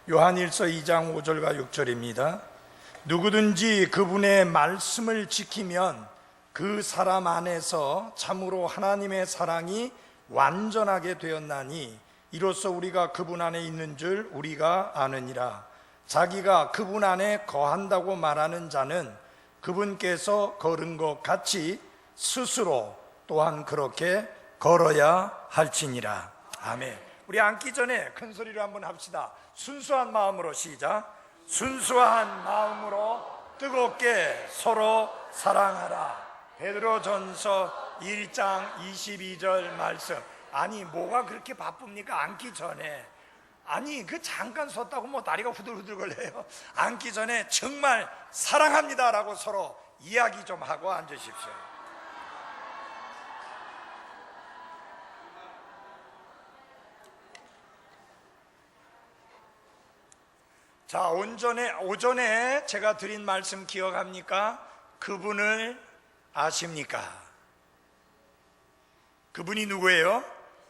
요한일서 2장 5절과 6절입니다. 누구든지 그분의 말씀을 지키면 그 사람 안에서 참으로 하나님의 사랑이 완전하게 되었나니 이로써 우리가 그분 안에 있는 줄 우리가 아느니라. 자기가 그분 안에 거한다고 말하는 자는 그분께서 걸은 것 같이 스스로 또한 그렇게 걸어야 할지니라. 아멘. 우리 앉기 전에 큰 소리로 한번 합시다. 순수한 마음으로 시작. 순수한 마음으로 뜨겁게 서로 사랑하라. 베드로전서 1장 22절 말씀. 아니 뭐가 그렇게 바쁩니까? 앉기 전에. 아니 그 잠깐 섰다고 뭐 다리가 후들후들 걸려요. 앉기 전에 정말 사랑합니다라고 서로 이야기 좀 하고 앉으십시오. 자, 오전에 제가 드린 말씀 기억합니까? 그분을 아십니까? 그분이 누구예요?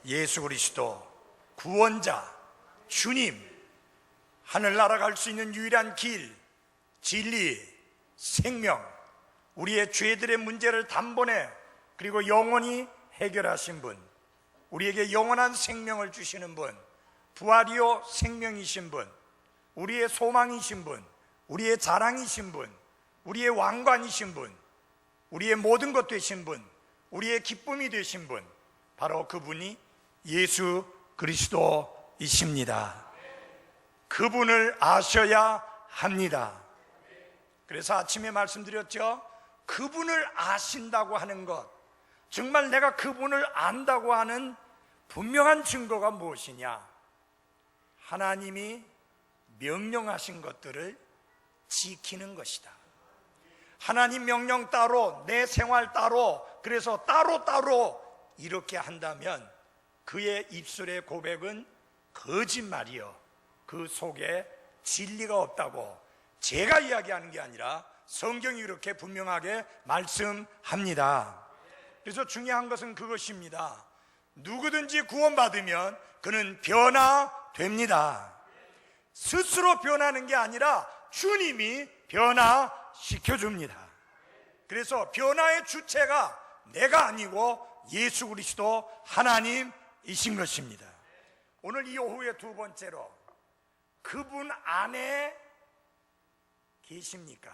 예수 그리스도, 구원자, 주님, 하늘나라 갈 수 있는 유일한 길, 진리, 생명, 우리의 죄들의 문제를 단번에 그리고 영원히 해결하신 분, 우리에게 영원한 생명을 주시는 분, 부활이요 생명이신 분, 우리의 소망이신 분, 우리의 자랑이신 분, 우리의 왕관이신 분, 우리의 모든 것 되신 분, 우리의 기쁨이 되신 분, 바로 그분이 예수 그리스도이십니다. 그분을 아셔야 합니다. 그래서 아침에 말씀드렸죠. 그분을 아신다고 하는 것, 정말 내가 그분을 안다고 하는 분명한 증거가 무엇이냐? 하나님이 명령하신 것들을 지키는 것이다. 하나님 명령 따로, 내 생활 따로, 그래서 따로 이렇게 한다면 그의 입술의 고백은 거짓말이요, 그 속에 진리가 없다고 제가 이야기하는 게 아니라 성경이 이렇게 분명하게 말씀합니다. 그래서 중요한 것은 그것입니다. 누구든지 구원받으면 그는 변화됩니다. 스스로 변하는 게 아니라 주님이 변화시켜줍니다. 그래서 변화의 주체가 내가 아니고 예수 그리스도 하나님이신 것입니다. 오늘 이 오후의 두 번째로, 그분 안에 계십니까?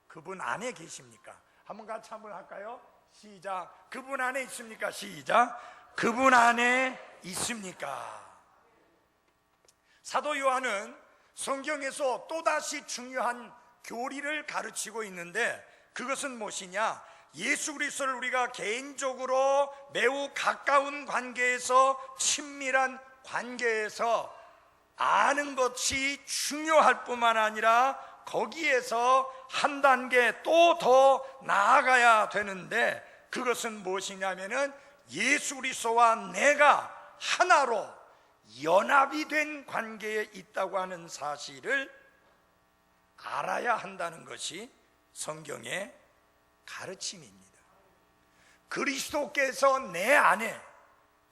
그분 안에 계십니까? 한번 같이 한번 할까요? 시작. 그분 안에 있습니까? 시작. 그분 안에 있습니까? 사도 요한은 성경에서 또다시 중요한 교리를 가르치고 있는데, 그것은 무엇이냐? 예수 그리스도를 우리가 개인적으로 매우 가까운 관계에서, 친밀한 관계에서 아는 것이 중요할 뿐만 아니라 거기에서 한 단계 또 더 나아가야 되는데, 그것은 무엇이냐면은 예수 그리스도와 내가 하나로 연합이 된 관계에 있다고 하는 사실을 알아야 한다는 것이 성경의 가르침입니다. 그리스도께서 내 안에,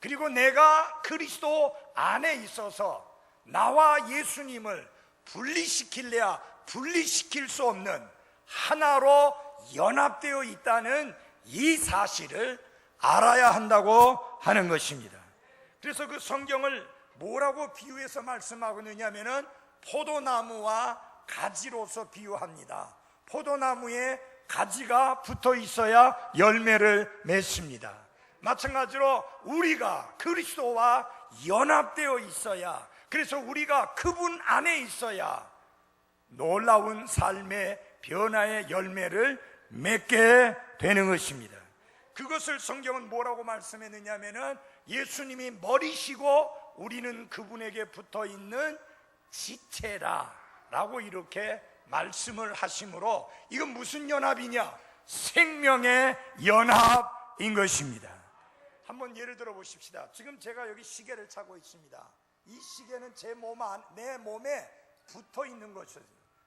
그리고 내가 그리스도 안에 있어서 나와 예수님을 분리시킬래야 분리시킬 수 없는 하나로 연합되어 있다는 이 사실을 알아야 한다고 하는 것입니다. 그래서 그 성경을 뭐라고 비유해서 말씀하고 있느냐면은 포도나무와 가지로서 비유합니다. 포도나무에 가지가 붙어 있어야 열매를 맺습니다. 마찬가지로 우리가 그리스도와 연합되어 있어야, 그래서 우리가 그분 안에 있어야 놀라운 삶의 변화의 열매를 맺게 되는 것입니다. 그것을 성경은 뭐라고 말씀했느냐면은 예수님이 머리시고 우리는 그분에게 붙어 있는 지체라 라고 이렇게 말씀을 하시므로, 이건 무슨 연합이냐? 생명의 연합인 것입니다. 한번 예를 들어 보십시다. 지금 제가 여기 시계를 차고 있습니다. 이 시계는 내 몸에 붙어 있는 것이죠.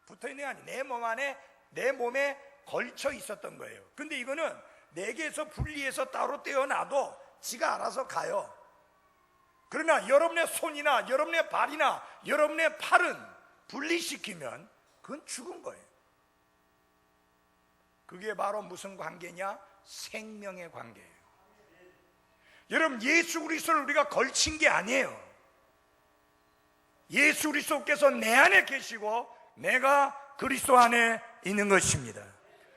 붙어 있는 게 아니에요. 내 몸 안에, 내 몸에 걸쳐 있었던 거예요. 근데 이거는 내게서 분리해서 따로 떼어놔도 지가 알아서 가요. 그러나 여러분의 손이나 여러분의 발이나 여러분의 팔은 분리시키면 그건 죽은 거예요. 그게 바로 무슨 관계냐? 생명의 관계예요. 여러분, 예수 그리스도를 우리가 걸친 게 아니에요. 예수 그리스도께서 내 안에 계시고 내가 그리스도 안에 있는 것입니다.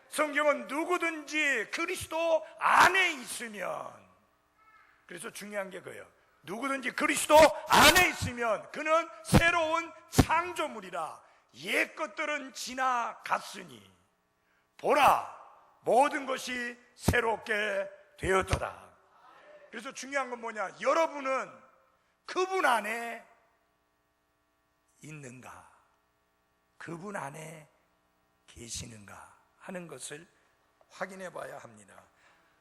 성경은 누구든지 그리스도 안에 있으면, 그래서 중요한 게 그예요. 누구든지 그리스도 안에 있으면 그는 새로운 창조물이라. 옛 것들은 지나갔으니 보라, 모든 것이 새롭게 되었더라. 그래서 중요한 건 뭐냐? 여러분은 그분 안에 있는가? 그분 안에 계시는가 하는 것을 확인해 봐야 합니다.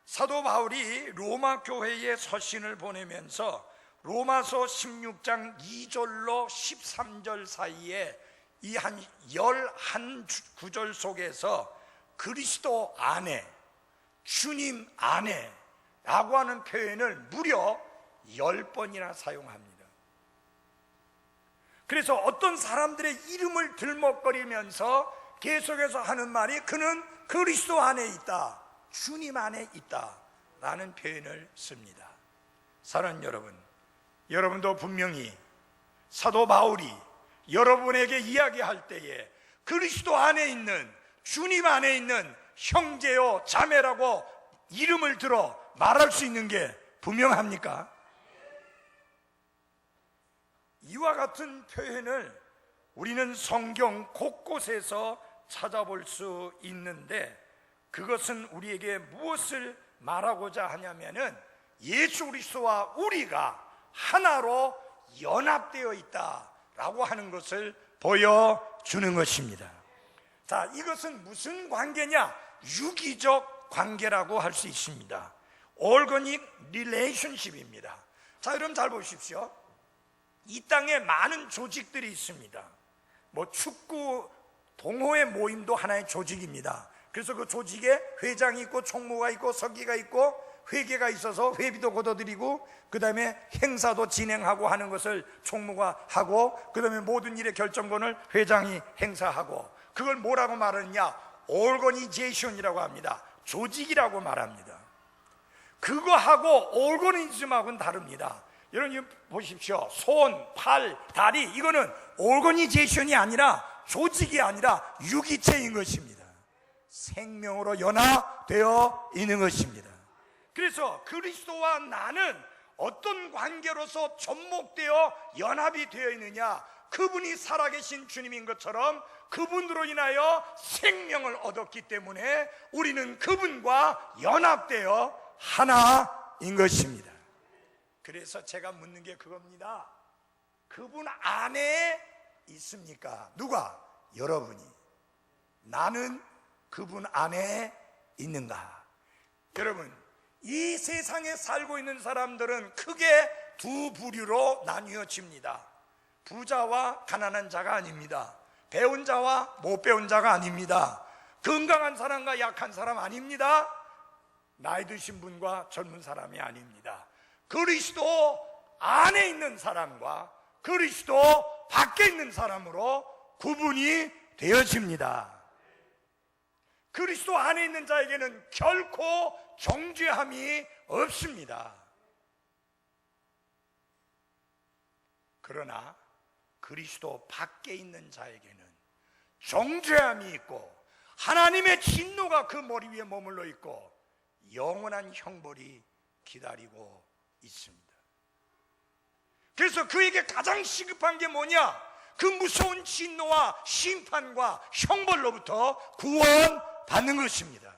사도 바울이 로마 교회에 서신을 보내면서 로마서 16장 2절로 13절 사이에 이 한 11구절 속에서 그리스도 안에, 주님 안에 라고 하는 표현을 무려 10번이나 사용합니다. 그래서 어떤 사람들의 이름을 들먹거리면서 계속해서 하는 말이 그는 그리스도 안에 있다, 주님 안에 있다 라는 표현을 씁니다. 사랑하는 여러분, 여러분도 분명히 사도 바울이 여러분에게 이야기할 때에 그리스도 안에 있는, 주님 안에 있는 형제요 자매라고 이름을 들어 말할 수 있는 게 분명합니까? 이와 같은 표현을 우리는 성경 곳곳에서 찾아볼 수 있는데, 그것은 우리에게 무엇을 말하고자 하냐면은 예수 그리스도와 우리가 하나로 연합되어 있다라고 하는 것을 보여주는 것입니다. 자, 이것은 무슨 관계냐? 유기적 관계라고 할 수 있습니다. Organic relationship입니다. 자, 여러분 잘 보십시오. 이 땅에 많은 조직들이 있습니다. 뭐 축구 동호회 모임도 하나의 조직입니다. 그래서 그 조직에 회장이 있고 총무가 있고 서기가 있고 회계가 있어서 회비도 걷어들이고, 그 다음에 행사도 진행하고 하는 것을 총무가 하고, 그 다음에 모든 일의 결정권을 회장이 행사하고, 그걸 뭐라고 말하느냐? 오거니제이션이라고 합니다. 조직이라고 말합니다. 그거하고 오거니즘하고는 다릅니다. 여러분 보십시오. 손, 팔, 다리, 이거는 오거니제이션이 아니라, 조직이 아니라 유기체인 것입니다. 생명으로 연합되어 있는 것입니다. 그래서 그리스도와 나는 어떤 관계로서 접목되어 연합이 되어 있느냐? 그분이 살아계신 주님인 것처럼 그분으로 인하여 생명을 얻었기 때문에 우리는 그분과 연합되어 하나인 것입니다. 그래서 제가 묻는 게 그겁니다. 그분 안에 있습니까? 누가? 여러분이. 나는 그분 안에 있는가? 여러분, 이 세상에 살고 있는 사람들은 크게 두 부류로 나뉘어집니다. 부자와 가난한 자가 아닙니다. 배운 자와 못 배운 자가 아닙니다. 건강한 사람과 약한 사람 아닙니다. 나이 드신 분과 젊은 사람이 아닙니다. 그리스도 안에 있는 사람과 그리스도 밖에 있는 사람으로 구분이 되어집니다. 그리스도 안에 있는 자에게는 결코 정죄함이 없습니다. 그러나 그리스도 밖에 있는 자에게는 정죄함이 있고 하나님의 진노가 그 머리 위에 머물러 있고 영원한 형벌이 기다리고 있습니다. 그래서 그에게 가장 시급한 게 뭐냐? 그 무서운 진노와 심판과 형벌로부터 구원받는 것입니다.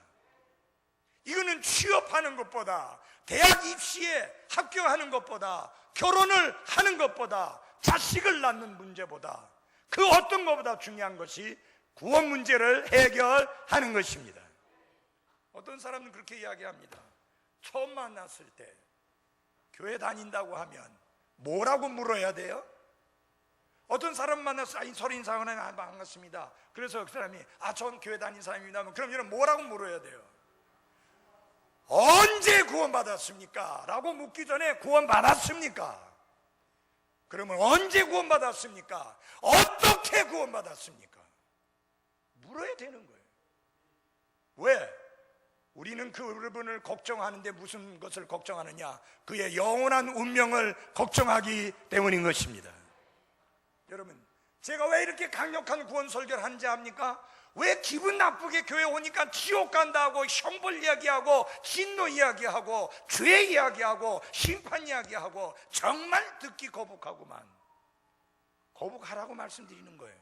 이거는 취업하는 것보다, 대학 입시에 합격하는 것보다, 결혼을 하는 것보다, 자식을 낳는 문제보다, 그 어떤 것보다 중요한 것이 구원 문제를 해결하는 것입니다. 어떤 사람은 그렇게 이야기합니다. 처음 만났을 때 교회 다닌다고 하면 뭐라고 물어야 돼요? 어떤 사람 만나서 서로 인사하거나 반갑습니다. 그래서 그 사람이 전 교회 다닌 사람입니다. 그럼 여러분 뭐라고 물어야 돼요? 언제 구원받았습니까? 라고 묻기 전에 구원받았습니까? 그러면 언제 구원받았습니까? 어떻게 구원받았습니까? 물어야 되는 거예요. 왜? 우리는 그분을 걱정하는데 무슨 것을 걱정하느냐? 그의 영원한 운명을 걱정하기 때문인 것입니다. 여러분, 제가 왜 이렇게 강력한 구원 설교를 하는지 압니까? 왜 기분 나쁘게 교회 오니까 지옥 간다 하고 형벌 이야기하고 진노 이야기하고 죄 이야기하고 심판 이야기하고 정말 듣기 거북하구만. 거북하라고 말씀드리는 거예요.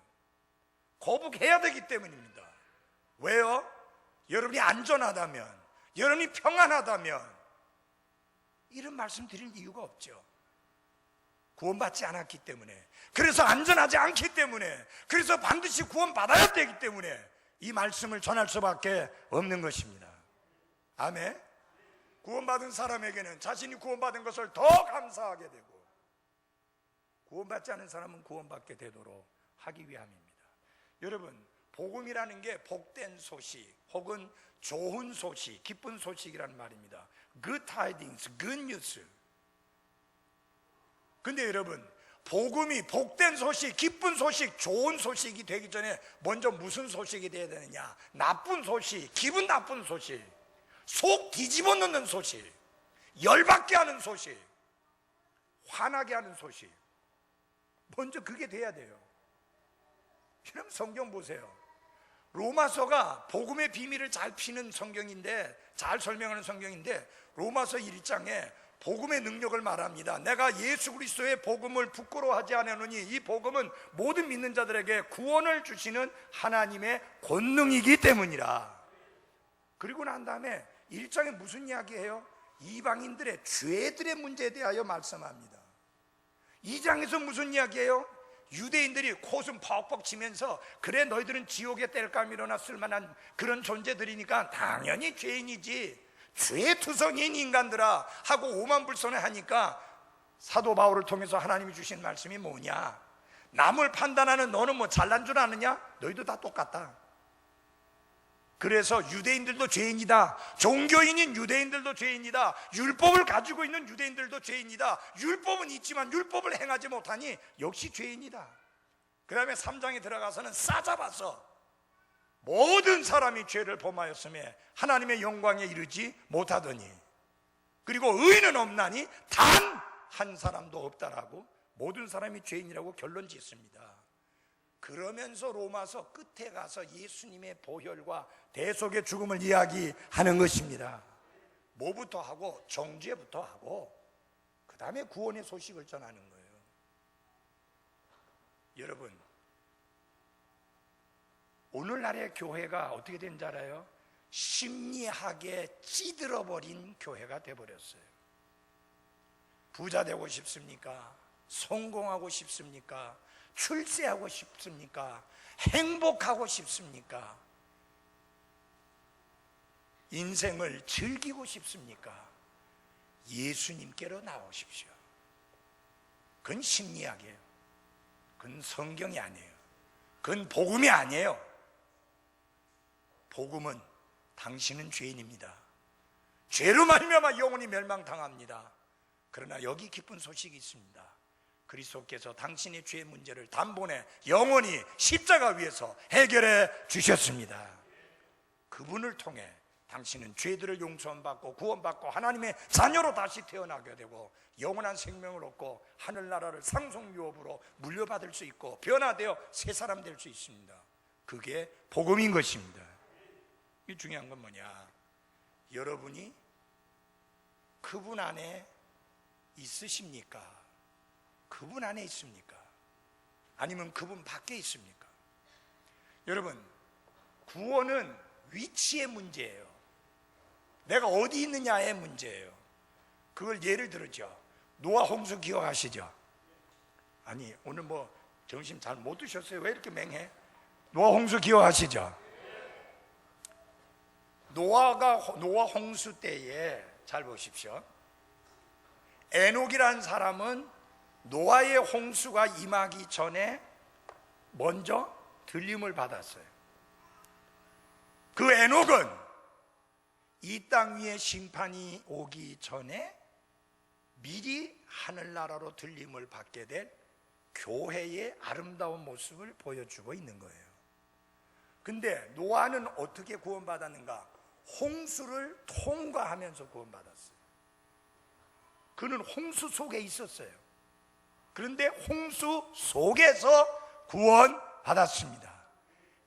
거북해야 되기 때문입니다. 왜요? 여러분이 안전하다면, 여러분이 평안하다면 이런 말씀 드릴 이유가 없죠. 구원받지 않았기 때문에, 그래서 안전하지 않기 때문에, 그래서 반드시 구원받아야 되기 때문에 이 말씀을 전할 수밖에 없는 것입니다. 아멘. 구원받은 사람에게는 자신이 구원받은 것을 더 감사하게 되고, 구원받지 않은 사람은 구원받게 되도록 하기 위함입니다. 여러분, 복음이라는 게 복된 소식 혹은 좋은 소식, 기쁜 소식이라는 말입니다. Good tidings, good news. 근데 여러분, 복음이 복된 소식, 기쁜 소식, 좋은 소식이 되기 전에 먼저 무슨 소식이 되어야 되느냐? 나쁜 소식, 기분 나쁜 소식, 속 뒤집어 놓는 소식, 열받게 하는 소식, 화나게 하는 소식, 먼저 그게 돼야 돼요. 여러분, 성경 보세요. 로마서가 복음의 비밀을 잘 피는 성경인데, 잘 설명하는 성경인데, 로마서 1장에 복음의 능력을 말합니다. 내가 예수 그리스도의 복음을 부끄러워하지 않으노니 이 복음은 모든 믿는 자들에게 구원을 주시는 하나님의 권능이기 때문이라. 그리고 난 다음에 1장에 무슨 이야기해요? 이방인들의 죄들의 문제에 대하여 말씀합니다. 2장에서 무슨 이야기해요? 유대인들이 코웃음 퍽퍽 치면서, 그래 너희들은 지옥의 땔감이로나 쓸만한 그런 존재들이니까 당연히 죄인이지, 죄투성인 인간들아 하고 오만불손해 하니까 사도 바울을 통해서 하나님이 주신 말씀이 뭐냐? 남을 판단하는 너는 뭐 잘난 줄 아느냐? 너희도 다 똑같다. 그래서 유대인들도 죄인이다, 종교인인 유대인들도 죄인이다, 율법을 가지고 있는 유대인들도 죄인이다, 율법은 있지만 율법을 행하지 못하니 역시 죄인이다. 그 다음에 3장에 들어가서는 싸잡아서 모든 사람이 죄를 범하였으며 하나님의 영광에 이르지 못하더니, 그리고 의인은 없나니 단 한 사람도 없다라고 모든 사람이 죄인이라고 결론 짓습니다. 그러면서 로마서 끝에 가서 예수님의 보혈과 대속의 죽음을 이야기하는 것입니다. 뭐부터 하고? 정죄부터 하고 그 다음에 구원의 소식을 전하는 거예요. 여러분, 오늘날의 교회가 어떻게 된지 알아요? 심리학에 찌들어버린 교회가 돼버렸어요. 부자 되고 싶습니까? 성공하고 싶습니까? 출세하고 싶습니까? 행복하고 싶습니까? 인생을 즐기고 싶습니까? 예수님께로 나오십시오. 그건 심리학이에요. 그건 성경이 아니에요. 그건 복음이 아니에요. 복음은 당신은 죄인입니다. 죄로 말미암아 영원히 멸망당합니다. 그러나 여기 기쁜 소식이 있습니다. 그리스도께서 당신의 죄 문제를 단번에 영원히 십자가 위에서 해결해 주셨습니다. 그분을 통해 당신은 죄들을 용서받고 구원받고 하나님의 자녀로 다시 태어나게 되고 영원한 생명을 얻고 하늘나라를 상속유업으로 물려받을 수 있고 변화되어 새 사람 될 수 있습니다. 그게 복음인 것입니다. 이 중요한 건 뭐냐? 여러분이 그분 안에 있으십니까? 그분 안에 있습니까? 아니면 그분 밖에 있습니까? 여러분, 구원은 위치의 문제예요. 내가 어디 있느냐의 문제예요. 그걸 예를 들었죠. 노아 홍수 기억하시죠? 아니, 오늘 뭐 점심 잘 못 드셨어요? 왜 이렇게 맹해? 노아 홍수 기억하시죠? 노아 홍수 때에 잘 보십시오. 에녹이라는 사람은 노아의 홍수가 임하기 전에 먼저 들림을 받았어요. 그 에녹은 이 땅 위에 심판이 오기 전에 미리 하늘나라로 들림을 받게 될 교회의 아름다운 모습을 보여주고 있는 거예요. 근데 노아는 어떻게 구원받았는가? 홍수를 통과하면서 구원받았어요. 그는 홍수 속에 있었어요. 그런데 홍수 속에서 구원받았습니다.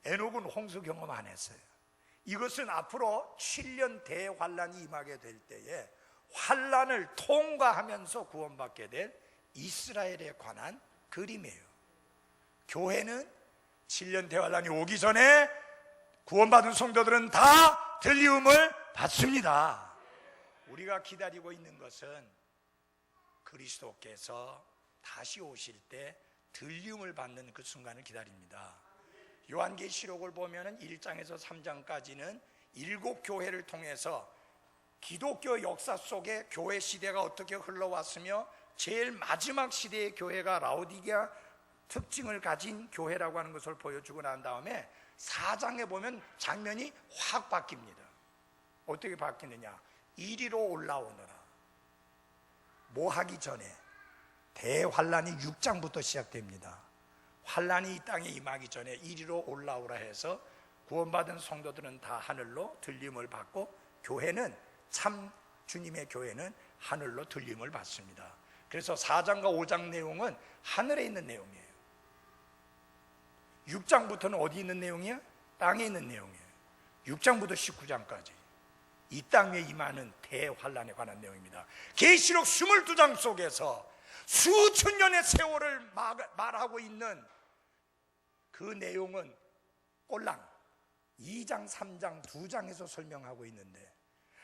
에녹은 홍수 경험 안 했어요. 이것은 앞으로 7년 대환란이 임하게 될 때에 환란을 통과하면서 구원받게 될 이스라엘에 관한 그림이에요. 교회는 7년 대환란이 오기 전에 구원받은 성도들은 다 들림을 받습니다. 우리가 기다리고 있는 것은 그리스도께서 다시 오실 때 들림을 받는 그 순간을 기다립니다. 요한계시록을 보면 1장에서 3장까지는 7교회를 통해서 기독교 역사 속에 교회 시대가 어떻게 흘러왔으며 제일 마지막 시대의 교회가 라오디게아 특징을 가진 교회라고 하는 것을 보여주고 난 다음에 4장에 보면 장면이 확 바뀝니다. 어떻게 바뀌느냐? 이리로 올라오너라. 뭐 하기 전에 대환란이 6장부터 시작됩니다. 환란이 이 땅에 임하기 전에 이리로 올라오라 해서 구원받은 성도들은 다 하늘로 들림을 받고 교회는 참 주님의 교회는 하늘로 들림을 받습니다. 그래서 4장과 5장 내용은 하늘에 있는 내용이에요. 6장부터는 어디 있는 내용이야? 땅에 있는 내용이에요. 6장부터 19장까지 이 땅에 임하는 대환란에 관한 내용입니다. 계시록 22장 속에서 수천 년의 세월을 말하고 있는 그 내용은 꼴랑 2장, 3장, 2장에서 설명하고 있는데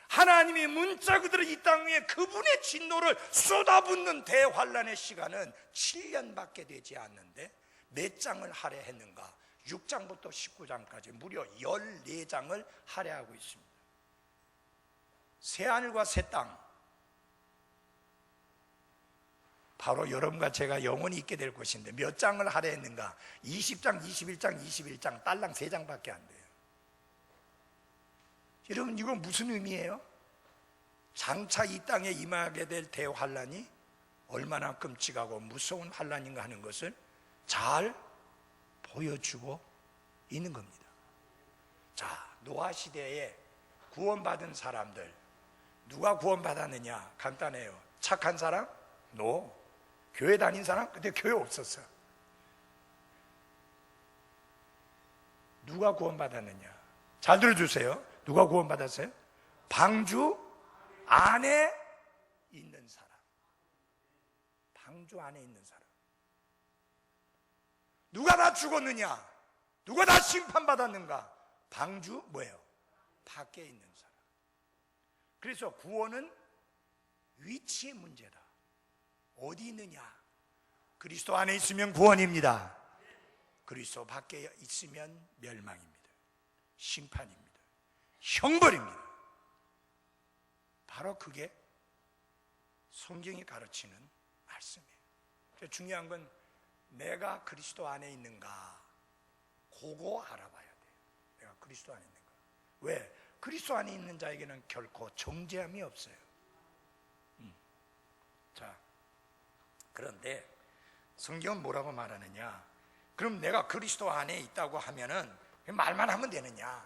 하나님이 문자 그대로 이 땅 위에 그분의 진노를 쏟아붓는 대환란의 시간은 7년밖에 되지 않는데 몇 장을 할애했는가? 6장부터 19장까지 무려 14장을 할애하고 있습니다. 새하늘과 새 땅, 바로 여러분과 제가 영원히 있게 될 것인데 몇 장을 할애했는가? 20장, 21장, 21장, 딸랑 3장밖에 안 돼요. 여러분, 이건 무슨 의미예요? 장차 이 땅에 임하게 될 대환란이 얼마나 끔찍하고 무서운 환란인가 하는 것을 잘 보여주고 있는 겁니다. 자, 노아 시대에 구원받은 사람들, 누가 구원받았느냐? 간단해요. 착한 사람? 노. 교회 다닌 사람? 그때 교회 없었어. 누가 구원받았느냐? 잘 들어주세요. 누가 구원받았어요? 방주 안에 있는 사람. 방주 안에 있는 사람. 누가 다 죽었느냐? 누가 다 심판받았는가? 방주 뭐예요? 밖에 있는 사람. 그래서 구원은 위치의 문제다. 어디 있느냐? 그리스도 안에 있으면 구원입니다. 그리스도 밖에 있으면 멸망입니다. 심판입니다. 형벌입니다. 바로 그게 성경이 가르치는 말씀이에요. 중요한 건 내가 그리스도 안에 있는가, 그거 알아봐야 돼요. 내가 그리스도 안에 있는가. 왜? 그리스도 안에 있는 자에게는 결코 정죄함이 없어요. 자, 그런데 성경은 뭐라고 말하느냐? 그럼 내가 그리스도 안에 있다고 하면은 말만 하면 되느냐?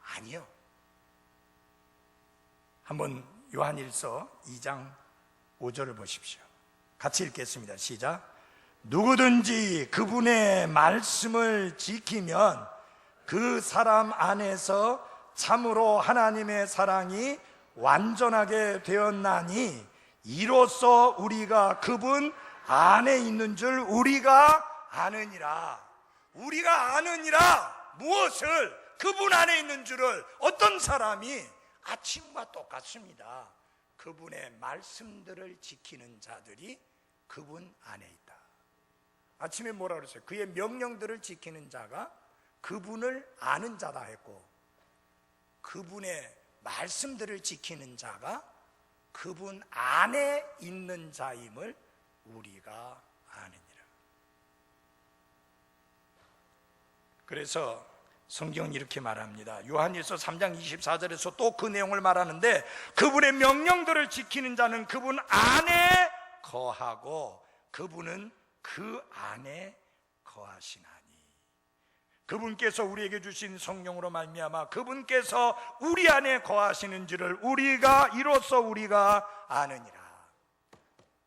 아니요. 한번 요한일서 2장 5절을 보십시오. 같이 읽겠습니다. 시작. 누구든지 그분의 말씀을 지키면 그 사람 안에서 참으로 하나님의 사랑이 완전하게 되었나니 이로써 우리가 그분 안에 있는 줄 우리가 아느니라. 우리가 아느니라. 무엇을? 그분 안에 있는 줄을. 어떤 사람이? 아침과 똑같습니다. 그분의 말씀들을 지키는 자들이 그분 안에 있다. 아침에 뭐라 그랬어요? 그의 명령들을 지키는 자가 그분을 아는 자다 했고, 그분의 말씀들을 지키는 자가 그분 안에 있는 자임을 우리가 아느니라. 그래서 성경은 이렇게 말합니다. 요한일서 3장 24절에서 또 그 내용을 말하는데, 그분의 명령들을 지키는 자는 그분 안에 거하고 그분은 그 안에 거하시나니. 그분께서 우리에게 주신 성령으로 말미암아 그분께서 우리 안에 거하시는지를 이로써 우리가 아느니라.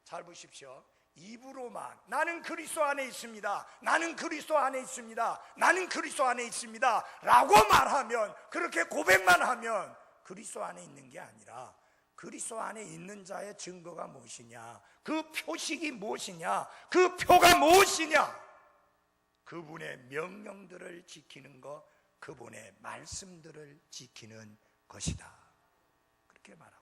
잘 보십시오. 입으로만 나는 그리스도 안에 있습니다, 나는 그리스도 안에 있습니다, 나는 그리스도 안에 있습니다 라고 말하면, 그렇게 고백만 하면 그리스도 안에 있는 게 아니라, 그리스도 안에 있는 자의 증거가 무엇이냐, 그 표식이 무엇이냐, 그 표가 무엇이냐, 그분의 명령들을 지키는 것, 그분의 말씀들을 지키는 것이다, 그렇게 말합니다.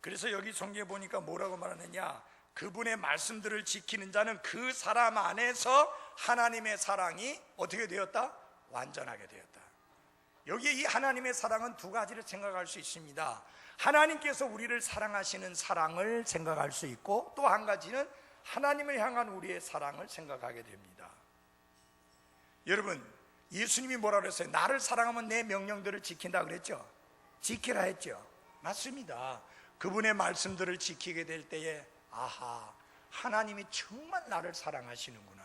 그래서 여기 성경에 보니까 뭐라고 말하느냐, 그분의 말씀들을 지키는 자는 그 사람 안에서 하나님의 사랑이 어떻게 되었다? 완전하게 되었다. 여기에 이 하나님의 사랑은 두 가지를 생각할 수 있습니다. 하나님께서 우리를 사랑하시는 사랑을 생각할 수 있고, 또 한 가지는 하나님을 향한 우리의 사랑을 생각하게 됩니다. 여러분, 예수님이 뭐라 그랬어요? 나를 사랑하면 내 명령들을 지킨다 그랬죠? 지키라 했죠? 맞습니다. 그분의 말씀들을 지키게 될 때에, 아하, 하나님이 정말 나를 사랑하시는구나,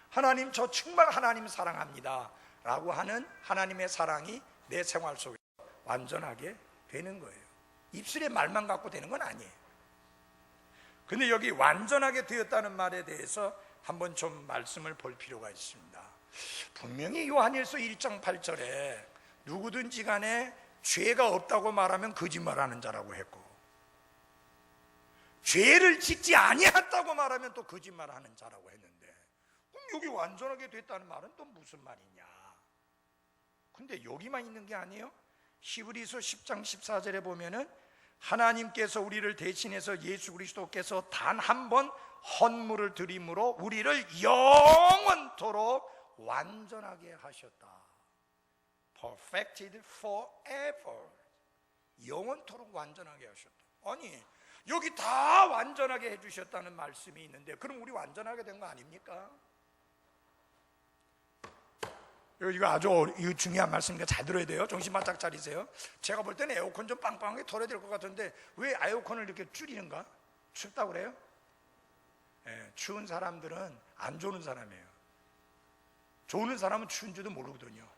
하나님 저 정말 하나님 사랑합니다 라고 하는 하나님의 사랑이 내 생활 속에 완전하게 되는 거예요. 입술의 말만 갖고 되는 건 아니에요. 근데 여기 완전하게 되었다는 말에 대해서 한번 좀 말씀을 볼 필요가 있습니다. 분명히 요한일서 1장 8절에 누구든지 간에 죄가 없다고 말하면 거짓말하는 자라고 했고, 죄를 짓지 아니했다고 말하면 또 거짓말하는 자라고 했는데, 그럼 여기 완전하게 됐다는 말은 또 무슨 말이냐? 근데 여기만 있는 게 아니에요. 히브리서 10장 14절에 보면은 하나님께서 우리를 대신해서 예수 그리스도께서 단 한 번 헌물을 드림으로 우리를 영원토록 완전하게 하셨다. Perfected forever. 영원토록 완전하게 하셨다. 아니, 여기 다 완전하게 해주셨다는 말씀이 있는데, 그럼 우리 완전하게 된 거 아닙니까? 이거 아주 중요한 말씀이니까 잘 들어야 돼요. 정신 바짝 차리세요. 제가 볼 때는 에어컨 좀 빵빵하게 털어야 될 것 같은데 왜 에어컨을 이렇게 줄이는가? 춥다고 그래요? 추운 사람들은 안 좋은 사람이에요. 좋은 사람은 추운 줄도 모르거든요.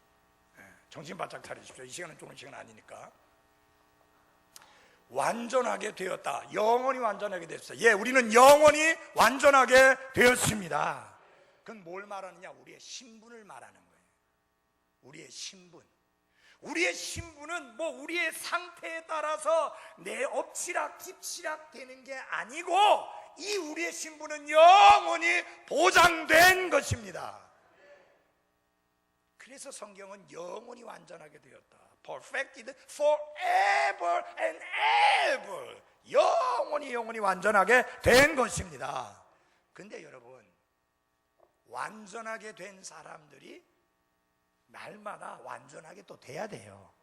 정신 바짝 차리십시오. 이 시간은 좋은 시간 아니니까. 완전하게 되었다. 영원히 완전하게 됐어요. 예, 우리는 영원히 완전하게 되었습니다. 그건 뭘 말하느냐? 우리의 신분을 말하는 거예요. 우리의 신분. 우리의 신분은 뭐 우리의 상태에 따라서 내 엎치락 뒤치락 되는 게 아니고, 이 우리의 신분은 영원히 보장된 것입니다. 그래서 성경은 영원히 완전하게 되었다. Perfected forever and ever. 영원히 완전하게 된 것입니다. 근데 여러분, 완전하게 된 사람들이 날마다 완전하게 또 돼야 돼요.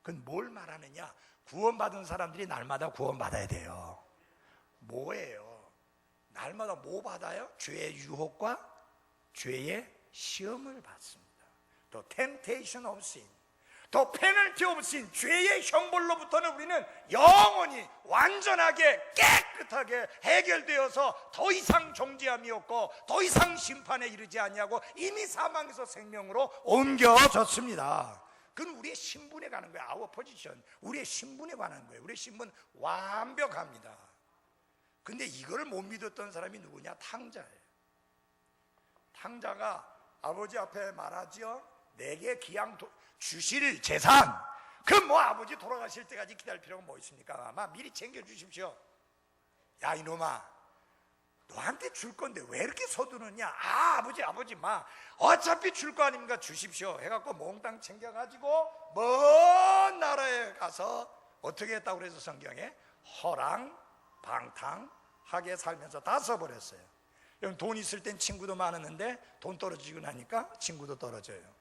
그건 뭘 말하느냐? 구원받은 사람들이 날마다 구원받아야 돼요. 뭐예요? 날마다 뭐 받아요? 죄의 유혹과 죄의 시험을 받습니다. The temptation of sin, the penalty of sin. 죄의 형벌로부터는 우리는 영원히 완전하게 깨끗하게 해결되어서 더 이상 정죄함이 없고 더 이상 심판에 이르지 아니하고 이미 사망에서 생명으로 옮겨졌습니다. 그건 우리의 신분에 가는 거예요. our position. 우리의 신분에 관한 거예요. 우리의 신분 완벽합니다. 근데 이걸 못 믿었던 사람이 누구냐? 탕자예요. 탕자가 아버지 앞에 말하지요. 내게 기양 주실 재산, 그 뭐 아버지 돌아가실 때까지 기다릴 필요가 뭐 있습니까? 아마 미리 챙겨주십시오. 야 이놈아, 너한테 줄 건데 왜 이렇게 서두르냐? 아버지 마 어차피 줄 거 아닙니까? 주십시오 해갖고 몽땅 챙겨가지고 먼 나라에 가서 어떻게 했다고 그래서 성경에 허랑방탕하게 살면서 다 써버렸어요. 돈 있을 땐 친구도 많았는데 돈 떨어지고 나니까 친구도 떨어져요.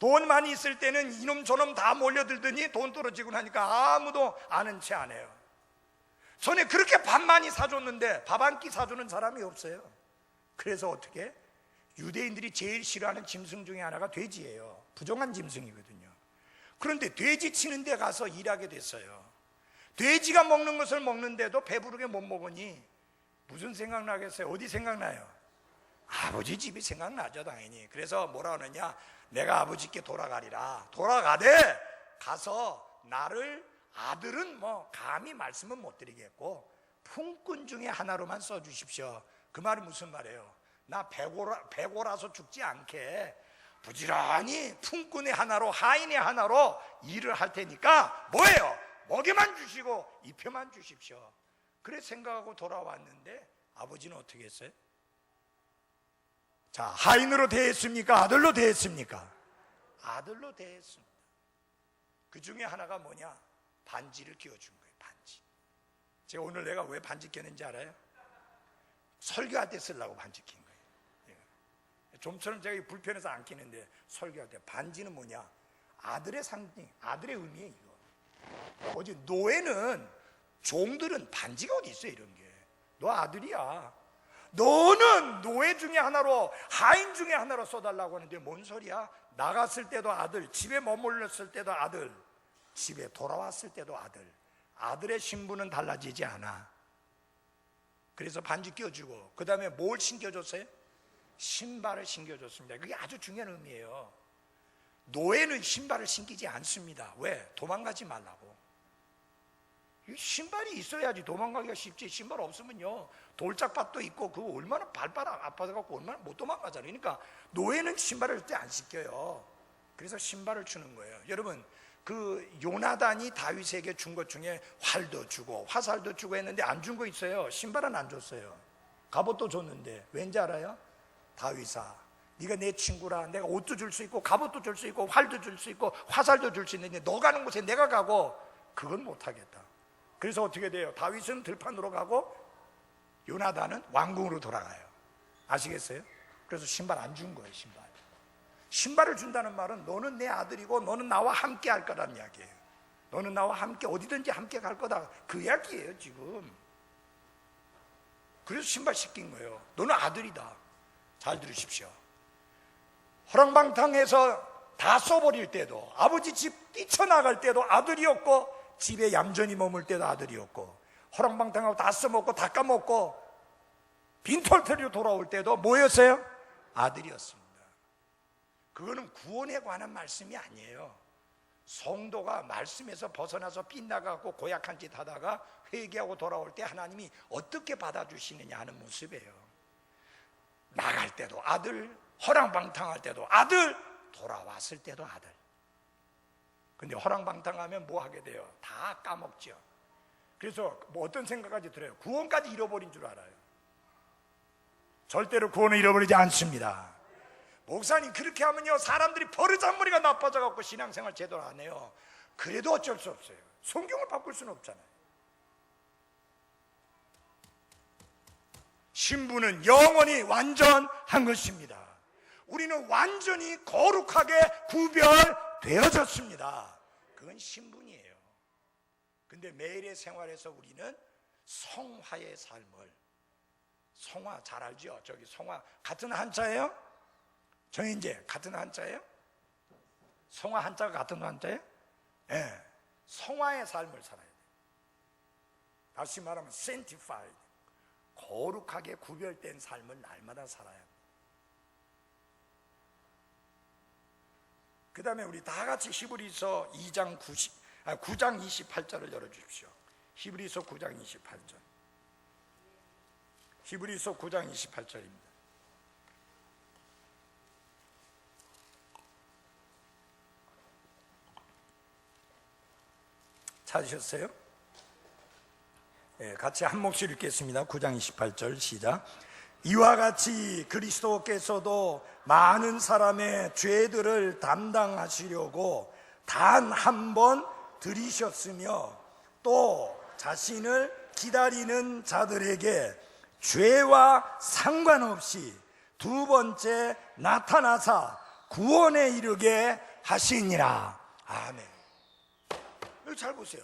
돈 많이 있을 때는 이놈 저놈 다 몰려들더니 돈 떨어지고 나니까 아무도 아는 채 안 해요. 전에 그렇게 밥 많이 사줬는데 밥 한 끼 사주는 사람이 없어요. 그래서 어떻게? 유대인들이 제일 싫어하는 짐승 중에 하나가 돼지예요. 부정한 짐승이거든요. 그런데 돼지 치는 데 가서 일하게 됐어요. 돼지가 먹는 것을 먹는데도 배부르게 못 먹으니 무슨 생각나겠어요? 어디 생각나요? 아버지 집이 생각나죠, 당연히. 그래서 뭐라 하느냐, 내가 아버지께 돌아가리라. 돌아가되 가서 나를, 아들은 뭐 감히 말씀은 못 드리겠고 품꾼 중에 하나로만 써주십시오. 그 말이 무슨 말이에요? 나 배고라서 죽지 않게 부지런히 품꾼의 하나로, 하인의 하나로 일을 할 테니까 뭐예요? 먹이만 주시고 입혀만 주십시오. 그래 생각하고 돌아왔는데 아버지는 어떻게 했어요? 자, 하인으로 대했습니까? 아들로 대했습니까? 아들로 대했습니다. 그 중에 하나가 뭐냐? 반지를 끼워준 거예요. 반지. 제가 오늘 내가 왜 반지 꼈는지 알아요? 설교할 때 쓰려고 반지 낀 거예요. 좀처럼 제가 불편해서 안 끼는데 설교할 때 반지는 뭐냐? 아들의 상징, 아들의 의미예요. 이거 어제 노예는, 종들은 반지가 어디 있어요? 이런 게. 너 아들이야. 너는 노예 중에 하나로, 하인 중에 하나로 써달라고 하는데 뭔 소리야? 나갔을 때도 아들, 집에 머물렀을 때도 아들, 집에 돌아왔을 때도 아들. 아들의 신분은 달라지지 않아. 그래서 반지 껴주고, 그 다음에 뭘 신겨줬어요? 신발을 신겨줬습니다. 그게 아주 중요한 의미예요. 노예는 신발을 신기지 않습니다. 왜? 도망가지 말라고. 신발이 있어야지 도망가기가 쉽지. 신발 없으면요, 돌짝밭도 있고 그거 얼마나 발바닥 아파서갖고 얼마나 못 도망가잖아요. 그러니까 노예는 신발을 절대 안 신겨요. 그래서 신발을 주는 거예요. 여러분, 그 요나단이 다윗에게 준 것 중에 활도 주고 화살도 주고 했는데 안 준 거 있어요. 신발은 안 줬어요. 갑옷도 줬는데 왠지 알아요? 다윗아, 네가 내 친구라. 내가 옷도 줄 수 있고 갑옷도 줄 수 있고 활도 줄 수 있고 화살도 줄 수 있는데 너 가는 곳에 내가 가고 그건 못하겠다. 그래서 어떻게 돼요? 다윗은 들판으로 가고 요나단은 왕궁으로 돌아가요. 아시겠어요? 그래서 신발 안 준 거예요. 신발을 준다는 말은 너는 내 아들이고 너는 나와 함께 할 거란 이야기예요. 너는 나와 함께 어디든지 함께 갈 거다, 그 이야기예요 지금. 그래서 신발 시킨 거예요. 너는 아들이다. 잘 들으십시오. 허랑방탕해서 다 써버릴 때도, 아버지 집 뛰쳐나갈 때도 아들이었고, 집에 얌전히 머물 때도 아들이었고, 허랑방탕하고 다 써먹고 다 까먹고 빈털터리로 돌아올 때도 뭐였어요? 아들이었습니다. 그거는 구원에 관한 말씀이 아니에요. 성도가 말씀에서 벗어나서 빗나가고 고약한 짓 하다가 회개하고 돌아올 때 하나님이 어떻게 받아주시느냐 하는 모습이에요. 나갈 때도 아들, 허랑방탕할 때도 아들, 돌아왔을 때도 아들. 근데 허랑방탕하면 뭐 하게 돼요? 다 까먹죠. 그래서 뭐 어떤 생각까지 들어요? 구원까지 잃어버린 줄 알아요. 절대로 구원을 잃어버리지 않습니다. 목사님, 그렇게 하면요 사람들이 버르장머리가 나빠져갖고 신앙생활 제대로 안 해요. 그래도 어쩔 수 없어요. 성경을 바꿀 수는 없잖아요. 신부는 영원히 완전한 것입니다. 우리는 완전히 거룩하게 구별되어졌습니다. 그건 신분이에요. 근데 매일의 생활에서 우리는 성화의 삶을, 성화 잘 알죠? 저기 성화 같은 한자예요? 정인재 같은 한자예요? 성화 한자가 같은 한자예요? 네. 성화의 삶을 살아야 돼요. 다시 말하면 sanctified, 거룩하게 구별된 삶을 날마다 살아야 합니다. 그 다음에 우리 다 같이 히브리서 9장 28절을 열어주십시오. 히브리서 9장 28절. 히브리서 9장 28절입니다. 찾으셨어요? 네, 같이 한 목소리 읽겠습니다. 9장 28절 시작. 이와 같이 그리스도께서도 많은 사람의 죄들을 담당하시려고 단 한 번 들이셨으며 또 자신을 기다리는 자들에게 죄와 상관없이 두 번째 나타나사 구원에 이르게 하시니라. 아멘. 여기 잘 보세요.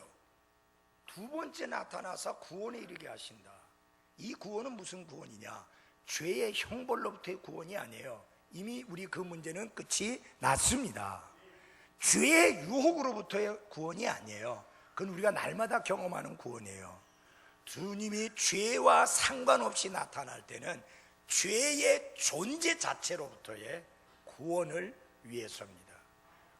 두 번째 나타나서 구원에 이르게 하신다. 이 구원은 무슨 구원이냐? 죄의 형벌로부터의 구원이 아니에요. 이미 우리 그 문제는 끝이 났습니다. 죄의 유혹으로부터의 구원이 아니에요. 그건 우리가 날마다 경험하는 구원이에요. 주님이 죄와 상관없이 나타날 때는 죄의 존재 자체로부터의 구원을 위해서입니다.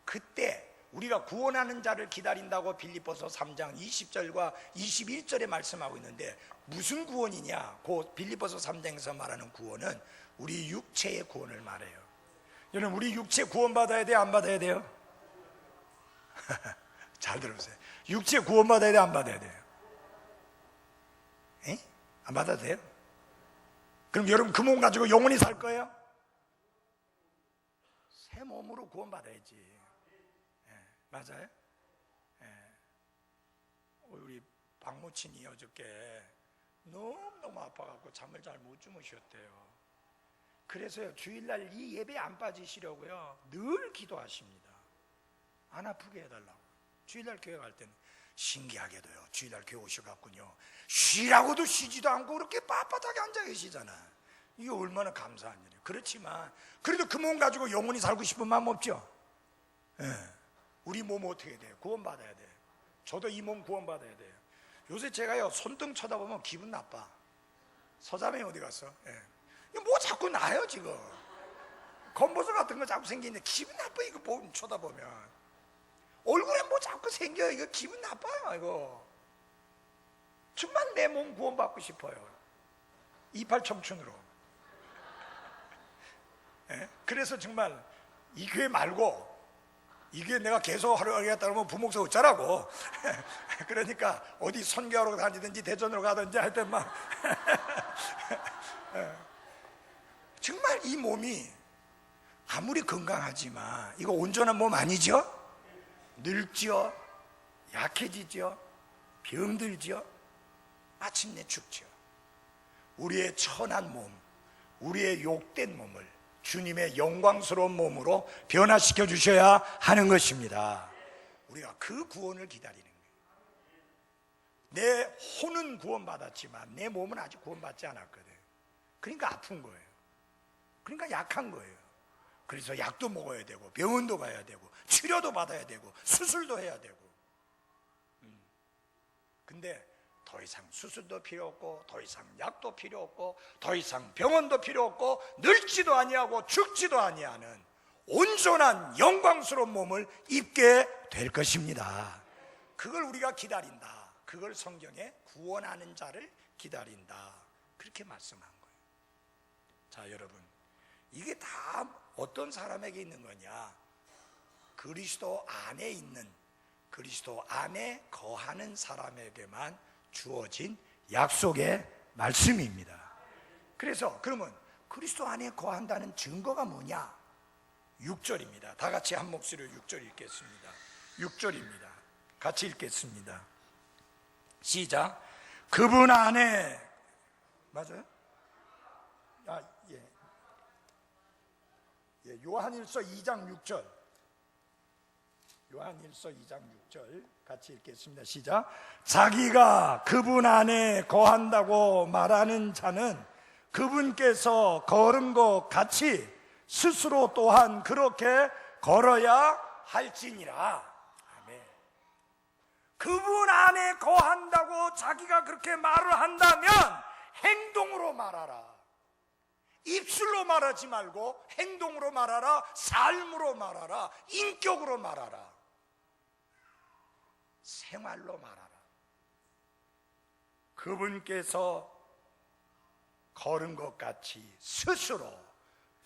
그때 우리가 구원하는 자를 기다린다고 빌립보서 3장 20절과 21절에 말씀하고 있는데, 무슨 구원이냐? 그 빌립보서 3장에서 말하는 구원은 우리 육체의 구원을 말해요. 여러분, 우리 육체 구원받아야 돼요? 안 받아야 돼요? 잘 들어보세요. 육체 구원받아야 돼요? 안 받아야 돼요? 에? 안 받아도 돼요? 그럼 여러분 그 몸 가지고 영원히 살 거예요? 새 몸으로 구원받아야지. 맞아요? 우리 박모친이 어저께 너무너무 아파갖고 잠을 잘 못 주무셨대요. 그래서요, 주일날 이 예배 안 빠지시려고요 늘 기도하십니다. 안 아프게 해달라고. 주일날 교회 갈 때는 신기하게도요, 주일날 교회 오셔갖군요, 쉬라고도 쉬지도 않고 그렇게 빳빳하게 앉아 계시잖아. 이게 얼마나 감사한 일이에요. 그렇지만 그래도 그 몸 가지고 영원히 살고 싶은 마음 없죠? 우리 몸 어떻게 돼요? 구원받아야 돼요. 저도 이 몸 구원받아야 돼요. 요새 제가요, 손등 쳐다보면 기분 나빠. 서자매 어디 갔어? 뭐 자꾸 나요 지금. 검버섯 같은 거 자꾸 생기는데 기분 나빠. 이거 쳐다보면 얼굴에 뭐 자꾸 생겨요. 이거 기분 나빠요. 이거 정말 내 몸 구원받고 싶어요. 이팔 청춘으로. 그래서 정말 이 교회 말고 이게 내가 계속 하겠다 그러면 부목사 어쩌라고. 그러니까 어디 선교하러 다니든지 대전으로 가든지 하여튼 막 정말 이 몸이 아무리 건강하지만 이거 온전한 몸 아니죠? 늙죠, 약해지죠, 병들죠, 마침내 죽죠. 우리의 천한 몸, 우리의 욕된 몸을 주님의 영광스러운 몸으로 변화시켜 주셔야 하는 것입니다. 우리가 그 구원을 기다리는 거예요. 내 혼은 구원받았지만 내 몸은 아직 구원받지 않았거든. 그러니까 아픈 거예요. 그러니까 약한 거예요. 그래서 약도 먹어야 되고 병원도 가야 되고 치료도 받아야 되고 수술도 해야 되고. 근데 더 이상 수술도 필요 없고 더 이상 약도 필요 없고 더 이상 병원도 필요 없고 늙지도 아니하고 죽지도 아니하는 온전한 영광스러운 몸을 입게 될 것입니다. 그걸 우리가 기다린다. 그걸 성경에 구원하는 자를 기다린다. 그렇게 말씀한 거예요. 자, 여러분, 이게 다 어떤 사람에게 있는 거냐? 그리스도 안에 있는, 그리스도 안에 거하는 사람에게만 주어진 약속의 말씀입니다. 그래서 그러면 그리스도 안에 거한다는 증거가 뭐냐? 6절입니다. 다 같이 한 목소리로 6절 읽겠습니다. 6절입니다. 같이 읽겠습니다. 시작. 그분 안에, 맞아요? 요한일서 2장 6절. 요한일서 2장 6절 같이 읽겠습니다. 시작. 자기가 그분 안에 거한다고 말하는 자는 그분께서 걸은 것 같이 스스로 또한 그렇게 걸어야 할지니라. 아멘. 그분 안에 거한다고 자기가 그렇게 말을 한다면 행동으로 말하라. 입술로 말하지 말고 행동으로 말하라. 삶으로 말하라. 인격으로 말하라. 생활로 말하라. 그분께서 걸은 것 같이 스스로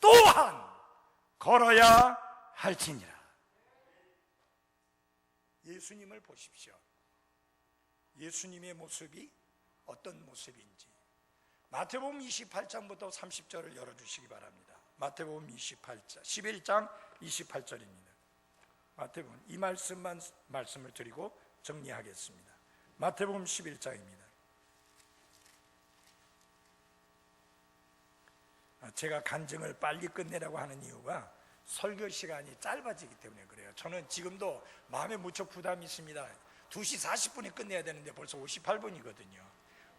또한 걸어야 할지니라. 예수님을 보십시오. 예수님의 모습이 어떤 모습인지 마태복음 28장부터 30절을 열어주시기 바랍니다. 마태복음 28장 11장 28절입니다. 마태복음 이 말씀을 드리고 정리하겠습니다. 마태복음 11장입니다. 제가 간증을 빨리 끝내라고 하는 이유가 설교 시간이 짧아지기 때문에 그래요. 저는 지금도 마음에 무척 부담이 있습니다. 2시 40분에 끝내야 되는데 벌써 58분이거든요.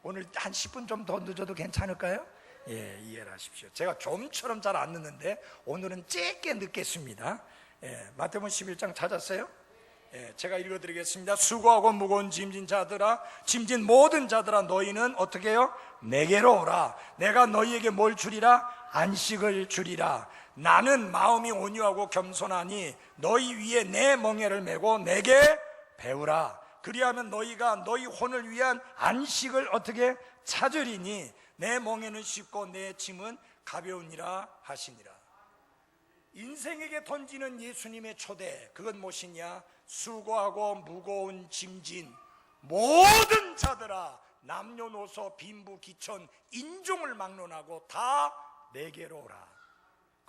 오늘 한 10분 좀 더 늦어도 괜찮을까요? 예, 이해를 하십시오. 제가 좀처럼 잘 안 늦는데 오늘은 짧게 늦겠습니다. 예, 마태복음 11장 찾았어요? 예, 제가 읽어드리겠습니다. 수고하고 무거운 짐진 자들아, 짐진 모든 자들아, 너희는 어떻게 해요? 내게로 오라. 내가 너희에게 뭘 주리라? 안식을 주리라. 나는 마음이 온유하고 겸손하니 너희 위에 내 멍에를 메고 내게 배우라. 그리하면 너희가 너희 혼을 위한 안식을 어떻게 찾으리니 내 멍에는 쉽고 내 짐은 가벼우니라 하시니라. 인생에게 던지는 예수님의 초대, 그건 무엇이냐? 수고하고 무거운 짐진 모든 자들아, 남녀노소 빈부귀천 인종을 막론하고 다 내게로 오라.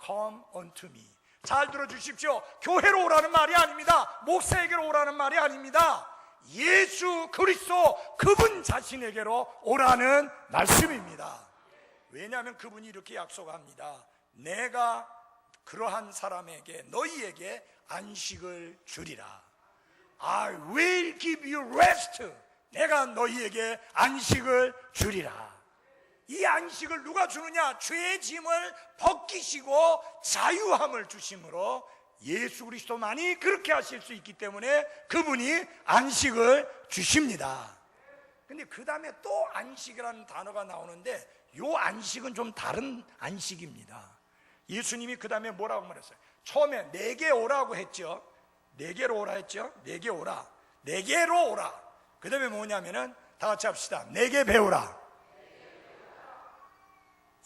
Come unto me. 잘 들어주십시오. 교회로 오라는 말이 아닙니다. 목사에게로 오라는 말이 아닙니다. 예수 그리스도 그분 자신에게로 오라는 말씀입니다. 왜냐하면 그분이 이렇게 약속합니다. 내가 그러한 사람에게, 너희에게 안식을 주리라. I will give you rest. 내가 너희에게 안식을 주리라. 이 안식을 누가 주느냐? 죄의 짐을 벗기시고 자유함을 주심으로 예수 그리스도만이 그렇게 하실 수 있기 때문에 그분이 안식을 주십니다. 근데 그 다음에 또 안식이라는 단어가 나오는데 이 안식은 좀 다른 안식입니다. 예수님이 그 다음에 뭐라고 말했어요? 처음에 내게 오라고 했죠. 내게로 오라 했죠. 내게 오라. 내게로 오라. 그 다음에 뭐냐면은 다 같이 합시다. 내게 배우라.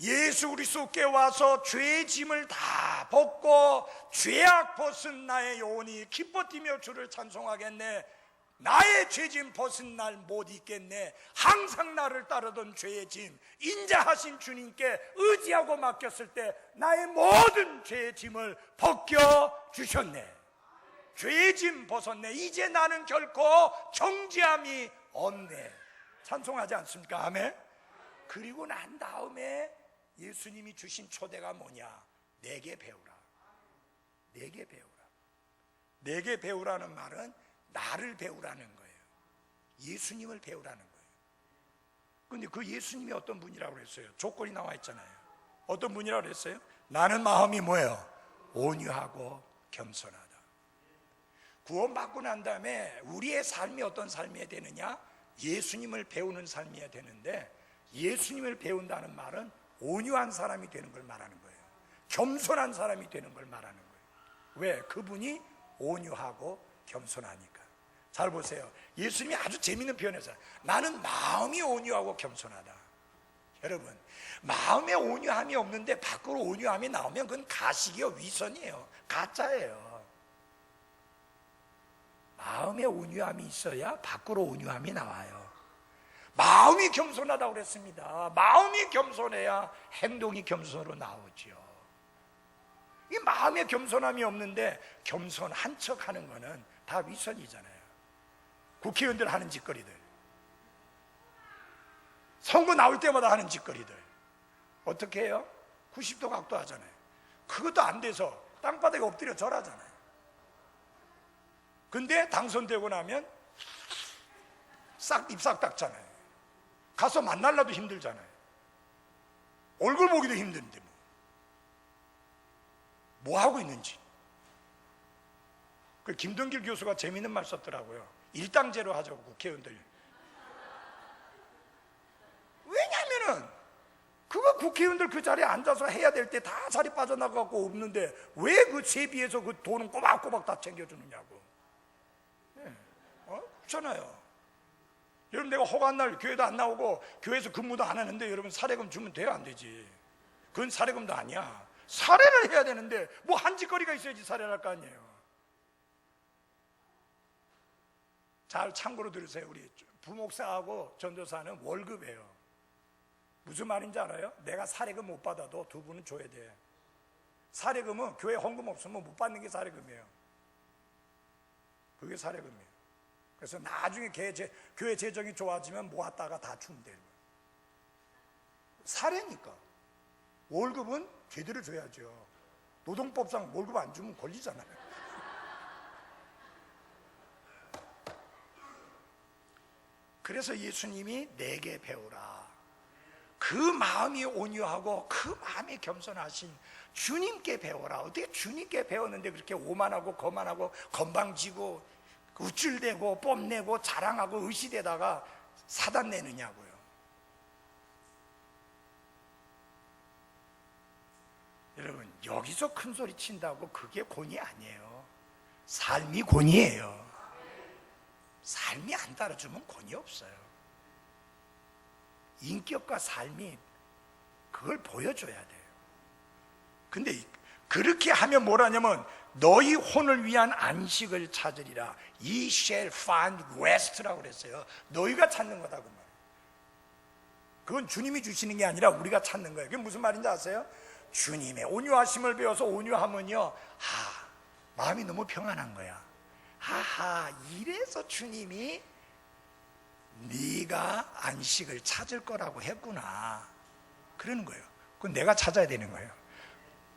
예수 그리스도께 와서 죄의 짐을 다 벗고 죄악 벗은 나의 영혼이 기뻐 뛰며 주를 찬송하겠네. 나의 죄짐 벗은 날 못 있겠네. 항상 나를 따르던 죄의 짐 인자하신 주님께 의지하고 맡겼을 때 나의 모든 죄의 짐을 벗겨 주셨네. 죄의 짐 벗었네. 이제 나는 결코 정죄함이 없네. 찬송하지 않습니까? 아멘. 그리고 난 다음에 예수님이 주신 초대가 뭐냐? 내게 배우라. 내게 배우라. 내게 배우라는 말은 나를 배우라는 거예요. 예수님을 배우라는 거예요. 근데 그 예수님이 어떤 분이라고 그랬어요? 조건이 나와 있잖아요. 어떤 분이라고 그랬어요? 나는 마음이 뭐예요? 온유하고 겸손하다. 구원받고 난 다음에 우리의 삶이 어떤 삶이어야 되느냐? 예수님을 배우는 삶이어야 되는데, 예수님을 배운다는 말은 온유한 사람이 되는 걸 말하는 거예요. 겸손한 사람이 되는 걸 말하는 거예요. 왜? 그분이 온유하고 겸손하니까. 잘 보세요. 예수님이 아주 재밌는 표현이었어요. 나는 마음이 온유하고 겸손하다. 여러분, 마음에 온유함이 없는데 밖으로 온유함이 나오면 그건 가식이요, 위선이에요, 가짜예요. 마음에 온유함이 있어야 밖으로 온유함이 나와요. 마음이 겸손하다고 그랬습니다. 마음이 겸손해야 행동이 겸손으로 나오죠. 이 마음에 겸손함이 없는데 겸손한 척 하는 거는 다 위선이잖아요. 국회의원들 하는 짓거리들, 선거 나올 때마다 하는 짓거리들 어떻게 해요? 90도 각도 하잖아요. 그것도 안 돼서 땅바닥에 엎드려 절하잖아요. 근데 당선되고 나면 입 싹 닦잖아요. 가서 만나려도 힘들잖아요. 얼굴 보기도 힘든데 뭐 하고 있는지. 그 김동길 교수가 재미있는 말 썼더라고요. 일당제로 하자고, 국회의원들. 왜냐면은 그거 국회의원들 그 자리에 앉아서 해야 될 때 다 자리 빠져나가고 없는데 왜 그 세비에서 그 돈은 꼬박꼬박 다 챙겨주느냐고. 그렇잖아요. 여러분, 내가 허가한 날 교회도 안 나오고 교회에서 근무도 안 하는데 여러분 사례금 주면 돼요, 안 되지? 그건 사례금도 아니야. 사례를 해야 되는데 뭐 한 짓거리가 있어야지 사례를 할 거 아니에요. 잘 참고로 들으세요. 우리 부목사하고 전도사는 월급이에요. 무슨 말인지 알아요? 내가 사례금 못 받아도 두 분은 줘야 돼. 사례금은 교회 헌금 없으면 못 받는 게 사례금이에요. 그게 사례금이에요. 그래서 나중에 교회 재정이 좋아지면 모았다가 다 주면 돼요. 사례니까. 월급은 제대로 줘야죠. 노동법상 월급 안 주면 걸리잖아요. 그래서 예수님이 내게 배우라. 그 마음이 온유하고 그 마음이 겸손하신 주님께 배워라. 어떻게 주님께 배웠는데 그렇게 오만하고 거만하고 건방지고 우쭐대고 뽐내고 자랑하고 의시대다가 사단 내느냐고요. 여러분, 여기서 큰 소리 친다고 그게 권위 아니에요. 삶이 권위예요. 삶이 안 따라주면 권위 없어요. 인격과 삶이 그걸 보여줘야 돼요. 근데 그렇게 하면 뭐라냐면 너희 혼을 위한 안식을 찾으리라. Ye shall find rest라고 그랬어요. 너희가 찾는 거다 그 말이에요. 그건 주님이 주시는 게 아니라 우리가 찾는 거예요. 그게 무슨 말인지 아세요? 주님의 온유하심을 배워서 온유하면요, 마음이 너무 평안한 거야. 이래서 주님이 네가 안식을 찾을 거라고 했구나, 그러는 거예요. 그건 내가 찾아야 되는 거예요.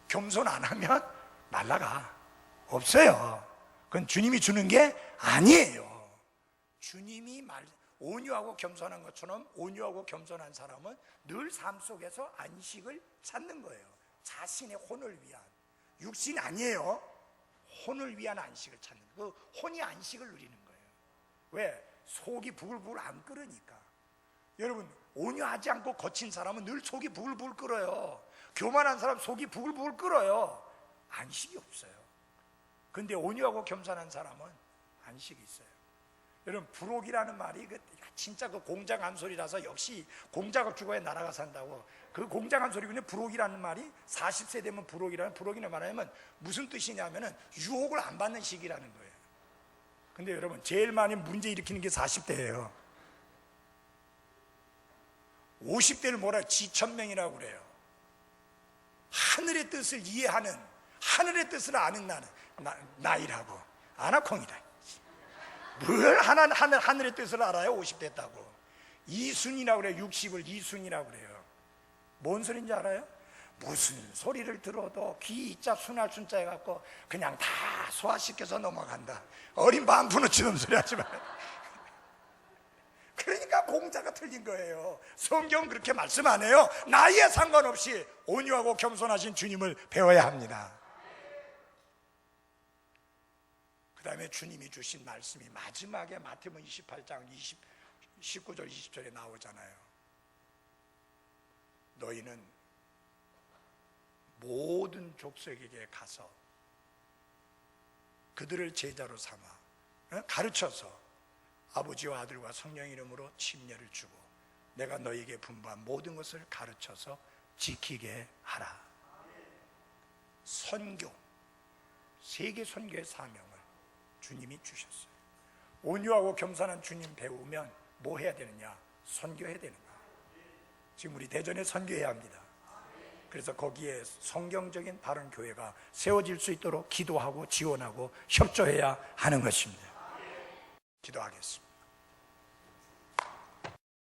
겸손 안 하면 날라가. 없어요. 그건 주님이 주는 게 아니에요. 주님이 온유하고 겸손한 것처럼 온유하고 겸손한 사람은 늘 삶 속에서 안식을 찾는 거예요. 자신의 혼을 위한, 육신 아니에요. 혼을 위한 안식을 찾는 거예요. 그 혼이 안식을 누리는 거예요. 왜? 속이 부글부글 안 끓으니까. 여러분, 온유하지 않고 거친 사람은 늘 속이 부글부글 끓어요. 교만한 사람 속이 부글부글 끓어요. 안식이 없어요. 근데 온유하고 겸손한 사람은 안식이 있어요. 여러분, 부록이라는 말이 진짜 그 공장한 소리라서 역시 공자가 죽어야 나라가 산다고. 그 공장한 소리군요. 부록이라는 말이 40세 되면 부록이라는 말하면 무슨 뜻이냐면은 유혹을 안 받는 시기라는 거예요. 근데 여러분, 제일 많이 문제 일으키는 게 40대예요. 50대를 뭐라 지천명이라고 그래요. 하늘의 뜻을 이해하는, 하늘의 뜻을 아는 나이라고. 아나콩이다. 뭘 하늘의 뜻을 알아요? 50 됐다고. 이순이라고 그래요. 60을 이순이라고 그래요. 뭔 소린지 알아요? 무슨 소리를 들어도 귀 이자 순할 순자 해갖고 그냥 다 소화시켜서 넘어간다. 어린 반푼어치는 소리 하지 마요. 그러니까 공자가 틀린 거예요. 성경 그렇게 말씀 안 해요. 나이에 상관없이 온유하고 겸손하신 주님을 배워야 합니다. 그 다음에 주님이 주신 말씀이 마지막에 마태복음 28장 19절 20절에 나오잖아요. 너희는 모든 족속에게 가서 그들을 제자로 삼아 가르쳐서 아버지와 아들과 성령 이름으로 침례를 주고 내가 너희에게 분부한 모든 것을 가르쳐서 지키게 하라. 선교, 세계 선교의 사명을 주님이 주셨어요. 온유하고 겸손한 주님 배우면 뭐 해야 되느냐? 선교해야 되는 거야. 지금 우리 대전에 선교해야 합니다. 그래서 거기에 성경적인 바른 교회가 세워질 수 있도록 기도하고 지원하고 협조해야 하는 것입니다. 기도하겠습니다.